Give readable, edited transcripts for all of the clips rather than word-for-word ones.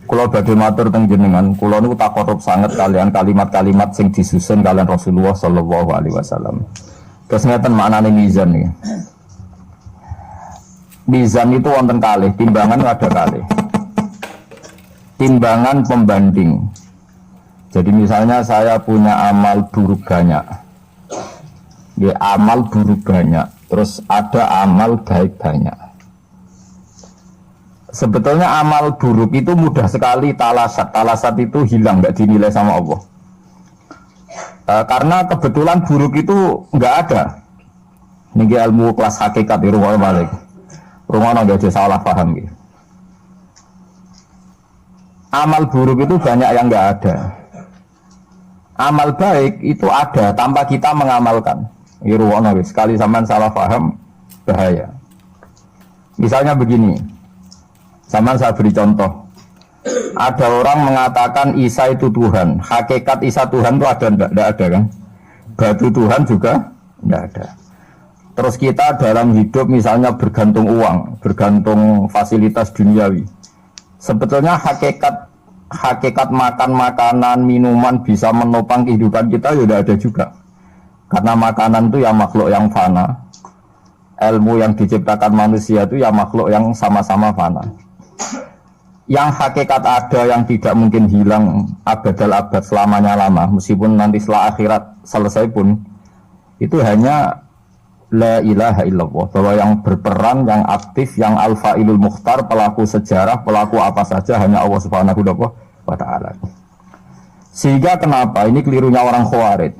Kula badhe matur teng jenengan, kula niku takorup sanget kalian kalimat-kalimat sing disusun kalian Rasulullah sallallahu alaihi wasallam. Terus ngeten maknane mizan iki. Mizan itu wonten kalih, timbangan ada kalih. Timbangan pembanding. Jadi misalnya saya punya amal buruk banyak. Ya, amal buruk banyak, terus ada amal baik banyak. Sebetulnya amal buruk itu mudah sekali talasat. Talasat itu hilang, nggak dinilai sama Allah. Karena kebetulan buruk itu nggak ada. Ini ilmu kelas hakikat di rumah balik. Rumah nggak ada salah paham gitu. Amal buruk itu banyak yang nggak ada. Amal baik itu ada tanpa kita mengamalkan. Ini rumah sekali sampean salah paham bahaya. Misalnya begini. Sama saya beri contoh. Ada orang mengatakan Isa itu Tuhan. Hakikat Isa Tuhan itu ada enggak? Enggak ada kan? Batu Tuhan juga enggak ada. Terus kita dalam hidup misalnya bergantung uang, bergantung fasilitas duniawi. Sebetulnya hakikat makan makanan, minuman bisa menopang kehidupan kita ya udah ada juga. Karena makanan itu ya makhluk yang fana. Ilmu yang diciptakan manusia itu ya makhluk yang sama-sama fana. Yang hakikat ada yang tidak mungkin hilang abadal abad selamanya lama, meskipun nanti setelah akhirat selesai pun itu hanya la ilaha illallah, bahwa yang berperan, yang aktif, yang al-fa'ilul mukhtar, pelaku sejarah, pelaku apa saja hanya Allah Subhanahu wa ta'ala. Sehingga kenapa ini kelirunya orang Khawarij?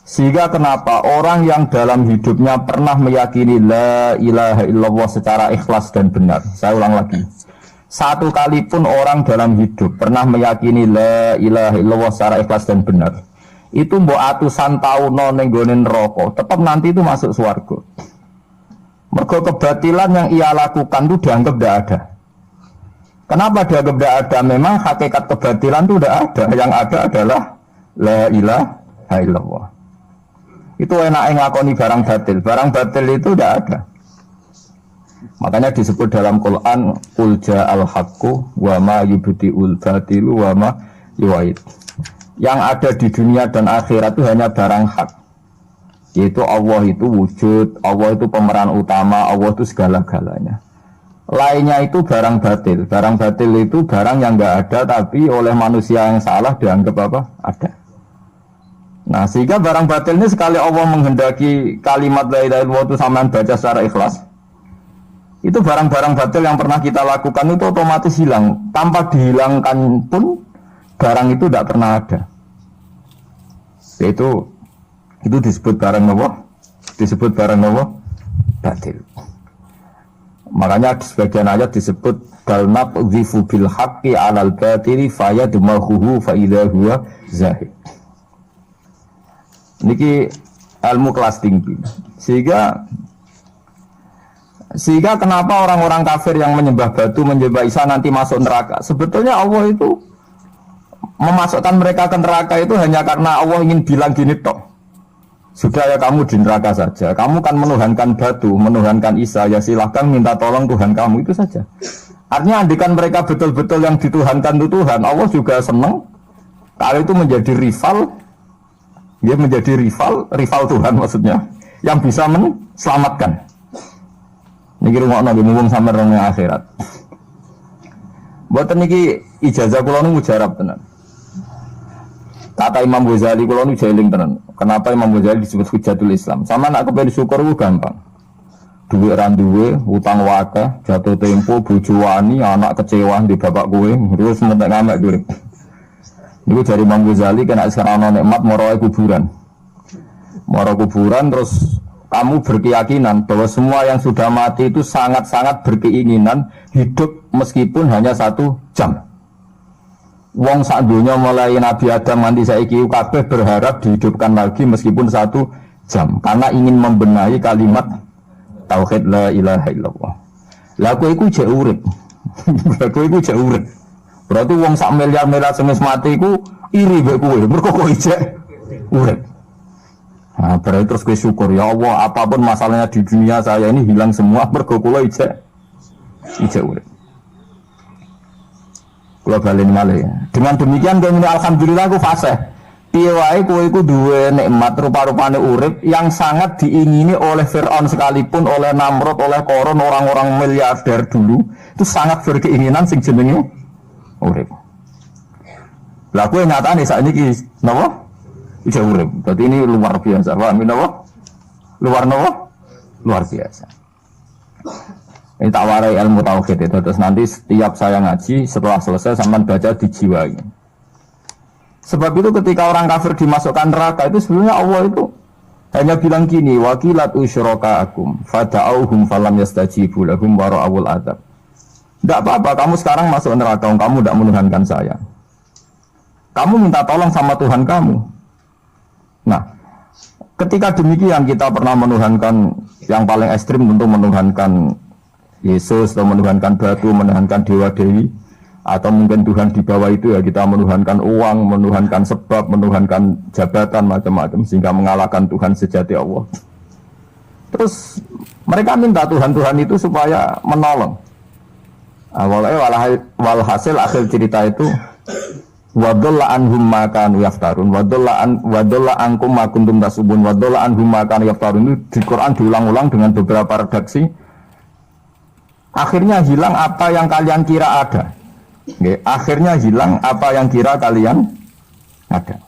Sehingga kenapa orang yang dalam hidupnya pernah meyakini la ilaha illallah secara ikhlas dan benar. Saya ulang lagi. Satu kali pun orang dalam hidup pernah meyakini la ilaha illallah secara ikhlas dan benar. Itu mbok atusan tahun ning nggone neraka, tetap nanti itu masuk surga. Mergo kebatilan yang ia lakukan itu dianggap tidak ada. Kenapa dianggap tidak ada? Memang hakikat kebatilan itu tidak ada. Yang ada adalah la ilaha illallah. Itu enaknya ngakoni barang batil. Barang batil itu tidak ada. Makanya disebut dalam Quran qul ja'al haqqu wa ma yubti'ul batilu wa ma yu'id. Yang ada di dunia dan akhirat itu hanya barang hak. Yaitu Allah itu wujud, Allah itu pemeran utama, Allah itu segala-galanya. Lainnya itu barang batil. Barang batil itu barang yang enggak ada tapi oleh manusia yang salah dianggap apa? Ada. Nah, sehingga barang batil ini sekali Allah menghendaki kalimat la ilaha illallah itu sampean baca secara ikhlas, itu barang-barang batil yang pernah kita lakukan itu otomatis hilang. Tanpa dihilangkan pun barang itu tidak pernah ada. Itu disebut barang apa? Disebut barang apa? Batil. Makanya di sebagian ayat disebut dalnaq dhifu bil haqqi 'alal batili fayadmahuhu fa idza huwa zahid. Niki ilmu kelas tinggi. Sehingga kenapa orang-orang kafir yang menyembah batu, menyembah Isa nanti masuk neraka? Sebetulnya Allah itu memasukkan mereka ke neraka itu hanya karena Allah ingin bilang gini toh. Sudah ya kamu di neraka saja. Kamu kan menuhankan batu, menuhankan Isa, ya silahkan minta tolong Tuhan kamu, itu saja. Artinya andikan mereka betul-betul yang dituhankan itu Tuhan, Allah juga senang. Kalau itu menjadi rival, dia menjadi rival Tuhan maksudnya, yang bisa menselamatkan. Niki rumah nabi ngomong sama orang yang akhirat. Buatan niki ijazah kula nu mujarab tenan. Kata Imam Ghazali kula nu jeling tenan. Kenapa Imam Ghazali disebut Hujatul Islam? Sama nak kepen syukur ku gampang. Duwe ra duwe, utang wakeh, jatuh tempo, bojo wani, anak kecewa di bapak kowe, terus mentek ngamek durip. Niku dari Imam Ghazali kena sekarang ana nikmat moro kuburan. Moro kuburan terus kamu berkeyakinan bahwa semua yang sudah mati itu sangat-sangat berkeinginan hidup meskipun hanya 1 jam. Wong sak donya mulai Nabi Adam nanti saiki kabeh berharap dihidupkan lagi meskipun 1 jam karena ingin membenahi kalimat tauhid la ilaha illallah. Lah kowe iku jek urip. Kowe iku jek urip. Berarti wong sak miliar-miliar sing mati iku iri mbek kowe. Mergo kowe jek urip. Nah, berarti terus gue syukur ya Allah, apapun masalahnya di dunia saya ini hilang semua mergo kula ijek urip. Kula balen malih. Dengan demikian kowe muni alhamdulillah aku fasih. Piye wae kowe iku duwe nikmat rupa-rupane urip yang sangat diingini oleh Firaun sekalipun, oleh Namrud, oleh Qarun, orang-orang miliarder dulu, itu sangat berkeinginan sing jenenge urip. Lah kowe nyatane sakniki napa? Iso urip. Berarti ini luar biasa. Paham napa? Luar biasa. Ini tak warai ilmu tauhid itu. Terus nanti setiap saya ngaji setelah selesai sampean baca dijiwai. Sebab itu ketika orang kafir dimasukkan neraka itu sebenarnya Allah itu hanya bilang gini, wakilat usyrokaakum fada'auhum falam yastajibu lahum wara'awul adab. Tidak apa-apa, kamu sekarang masuk neraka, kamu tidak menuhankan saya. Kamu minta tolong sama Tuhan kamu. Nah, ketika demikian kita pernah menuhankan yang paling ekstrim tentu menuhankan Yesus atau menuhankan batu, menuhankan dewa dewi, atau mungkin Tuhan di bawah itu ya kita menuhankan uang, menuhankan sebab, menuhankan jabatan macam-macam sehingga mengalahkan Tuhan sejati Allah. Terus mereka minta Tuhan-Tuhan itu supaya menolong. Walhasil akhir cerita itu wadolla anhum ma kanu yaftarun wadolla ankum ma kuntum tasubun wadolla anhum ma kanu yaftarun itu di Quran diulang-ulang dengan beberapa redaksi. Akhirnya hilang apa yang kalian kira ada. Akhirnya hilang apa yang kira kalian ada.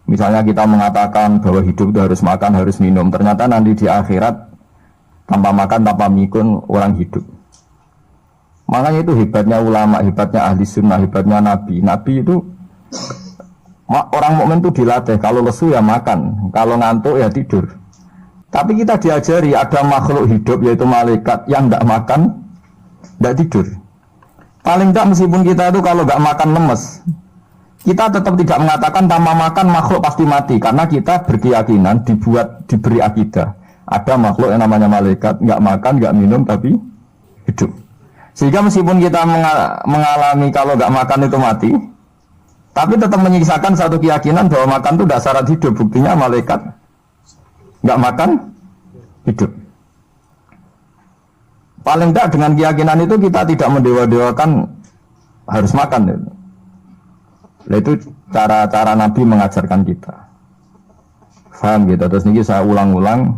Misalnya kita mengatakan bahwa hidup itu harus makan, harus minum. Ternyata nanti di akhirat tanpa makan, tanpa mikun orang hidup. Makanya itu hebatnya ulama, hebatnya ahli sunnah, hebatnya nabi. Nabi itu orang mukmin itu dilatih. Kalau lesu ya makan, kalau ngantuk ya tidur. Tapi kita diajari ada makhluk hidup yaitu malaikat yang tidak makan, tidak tidur. Paling tidak meskipun kita itu kalau nggak makan lemes, kita tetap tidak mengatakan tanpa makan makhluk pasti mati. Karena kita berkeyakinan diberi akidah. Ada makhluk yang namanya malaikat, nggak makan, nggak minum tapi hidup. Sehingga meskipun kita mengalami kalau nggak makan itu mati, tapi tetap menyisakan satu keyakinan bahwa makan itu tidak syarat hidup. Buktinya malaikat nggak makan, hidup. Paling tidak dengan keyakinan itu kita tidak mendewa-dewakan harus makan. Itu cara-cara Nabi mengajarkan kita. Faham gitu. Terus ini saya ulang-ulang.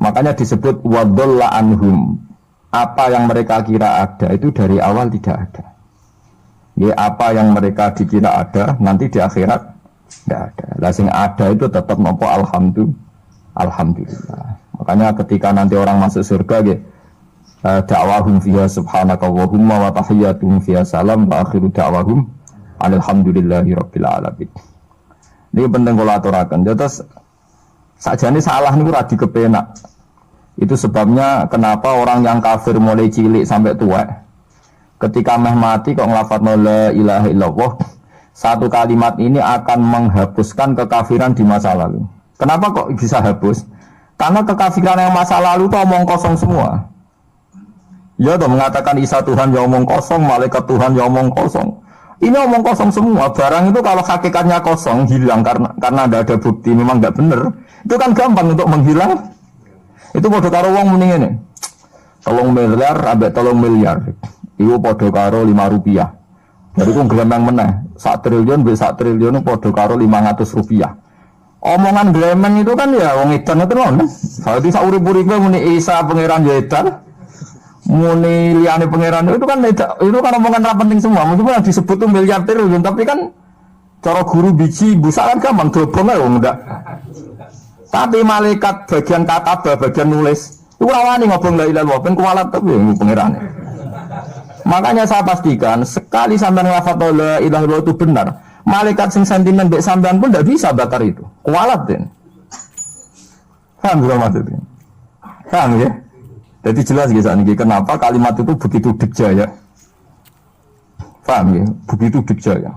Makanya disebut wadolla anhum. Apa yang mereka kira ada itu dari awal tidak ada. Ya, apa yang mereka dikira ada nanti di akhirat tidak ada. Lah sing ada itu tetap nampa alhamdulillah. Makanya ketika nanti orang masuk surga da'wahum fiha subhanakallahumma wa tahiyyatuhum fiha salam wa akhiru da'wahum alhamdulillahi rabbil alamin. Ini penting kula aturaken. Terus sakjane salah niku ra dikepenak. Itu sebabnya kenapa orang yang kafir mulai cilik sampai tua ketika meh mati kok nglafadzna la ilaha illallah, satu kalimat ini akan menghapuskan kekafiran di masa lalu. Kenapa kok bisa hapus? Karena kekafiran yang masa lalu itu omong kosong semua. Ya toh mengatakan Isa Tuhan ya omong kosong, malaikat Tuhan ya omong kosong. Ini omong kosong semua. Barang itu kalau hakikatnya kosong hilang karena tidak ada bukti memang tidak benar. Itu kan gampang untuk menghilang. Itu podo karo wong mending ini. 3 miliar ambek 3 miliar. Iku podo karo 5 rupiah. Jadi ku gelembang meneh. 1 triliun mbek 1 triliun podo karo 500 rupiah. Omongan glemen itu kan ya wong edan itu lho. Berarti sak urip-uripe muni Isa pangeran ya edan. Muni liyane pangeran itu kan omongan ra penting semua. Meskipun disebut tuh miliar triliun tapi kan cara guru biji busa kan gampang dobong ae wong ndak. Tapi malaikat bagian katabah, bagian nulis itu rawani ngobong la ilaha illallah ben kuwalat tapi pangeran. Makanya saya pastikan sekali sampean nglafadz la ilaha illallah itu benar. Malaikat sing sentimen mbek sampean pun tidak bisa bakar itu. Kualat den. Paham gak maksudnya? Paham ya? Jadi jelas gitu niki kenapa kalimat itu begitu dikjaya. Paham ya? Begitu dikjaya.